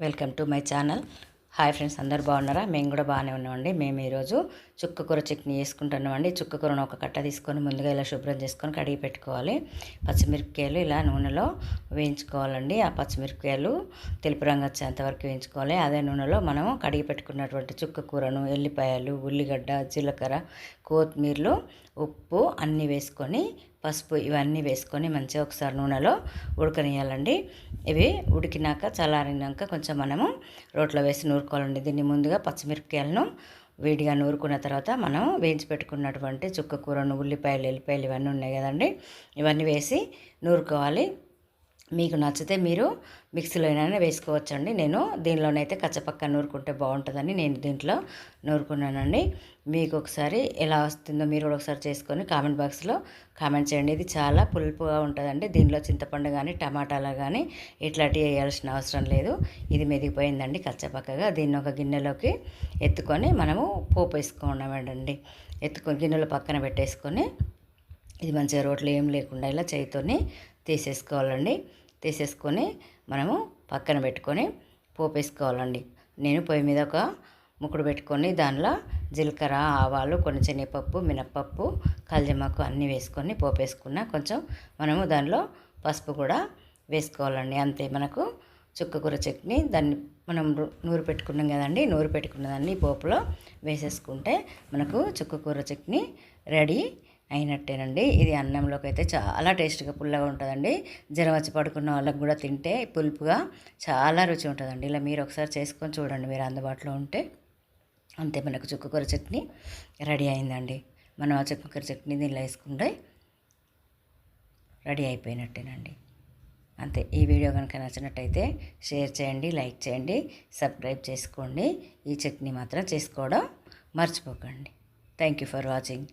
Welcome to my channel. Hi friends, అందరు బాగున్నారా? మేము కూడా బాగానే ఉన్నామండి. మేము ఈరోజు చుక్కకూర చట్నీ చేసుకుంటున్నామండి. చుక్కకూరను ఒక కట్ట తీసుకొని ముందుగా ఇలా శుభ్రం చేసుకొని కడిగి పెట్టుకోవాలి. పచ్చిమిరపకాయలు ఇలా నూనెలో వేయించుకోవాలండి. ఆ పచ్చిమిరపకాయలు తెలుపు రంగు వచ్చేంత వరకు వేయించుకోవాలి. అదే నూనెలో మనం కడిగి పెట్టుకున్నటువంటి చుక్కకూరను, ఎల్లిపాయలు, ఉల్లిగడ్డ, జీలకర్ర, కొత్తిమీరలు, ఉప్పు అన్నీ వేసుకొని, పసుపు ఇవన్నీ వేసుకొని మంచిగా ఒకసారి నూనెలో ఉడకనియాలండి. ఇవి ఉడికినాక చల్లారినాక కొంచెం మనము రోట్లో వేసి నూరుకోవాలండి. దీన్ని ముందుగా పచ్చిమిరపకాయలను వేడిగా నూరుకున్న తర్వాత మనం వేయించి పెట్టుకున్నటువంటి చుక్కకూరను, ఉల్లిపాయలు, ఎల్లిపాయలు ఇవన్నీ ఉన్నాయి కదండి, ఇవన్నీ వేసి నూరుకోవాలి. మీకు నచ్చితే మీరు మిక్సీలో అయినా వేసుకోవచ్చండి. నేను దీనిలోనైతే కచ్చపక్క నూరుకుంటే బాగుంటుందని నేను దీంట్లో నూరుకున్నానండి. మీకు ఒకసారి ఎలా వస్తుందో మీరు కూడా ఒకసారి చేసుకొని కామెంట్ బాక్స్లో కామెంట్ చేయండి. ఇది చాలా పులుపుగా ఉంటుందండి. దీనిలో చింతపండు కానీ టమాటాలు కానీ ఇట్లాంటివి వేయాల్సిన అవసరం లేదు. ఇది మెదిగిపోయిందండి కచ్చపక్కగా. దీన్ని ఒక గిన్నెలోకి ఎత్తుకొని మనము పోపు వేసుకోవడమేనండి. ఎత్తుకొని గిన్నెలో పక్కన పెట్టేసుకొని ఇది మంచిగా రోట్లో ఏం లేకుండా ఇలా చేయితోని తీసేసుకోవాలండి. తీసేసుకొని మనము పక్కన పెట్టుకొని పోపు వేసుకోవాలండి. నేను పొయ్యి మీద ఒక ముక్కుడు పెట్టుకొని దానిలో జీలకర్ర, ఆవాలు, కొన్ని శనగపప్పు, మినప్పప్పు, కల్జమాకు అన్నీ వేసుకొని పోపు వేసుకున్న కొంచెం మనము దానిలో పసుపు కూడా వేసుకోవాలండి. అంతే మనకు చుక్కకూర చట్నీ. దాన్ని మనం నూరు పెట్టుకున్నాం కదండి, నూరు పెట్టుకున్న దాన్ని పోపులో వేసేసుకుంటే మనకు చుక్కకూర చట్నీ రెడీ అయినట్టేనండి. ఇది అన్నంలోకి అయితే చాలా టేస్ట్గా పుల్లగా ఉంటుందండి. జ్వరం వచ్చి పడుకున్న వాళ్ళకి కూడా తింటే పులుపుగా చాలా రుచి ఉంటుందండి. ఇలా మీరు ఒకసారి చేసుకొని చూడండి, మీరు అందుబాటులో ఉంటే. అంతే, మనకు చుక్కకూర చట్నీ రెడీ అయిందండి. మనం ఆ చుక్కకూర చట్నీ దీనిలో వేసుకుంటే రెడీ అయిపోయినట్టేనండి. అంతే. ఈ వీడియో కనుక నచ్చినట్టయితే షేర్ చేయండి, లైక్ చేయండి, సబ్స్క్రైబ్ చేసుకోండి. ఈ చట్నీ మాత్రం చేసుకోవడం మర్చిపోకండి. Thank you for watching.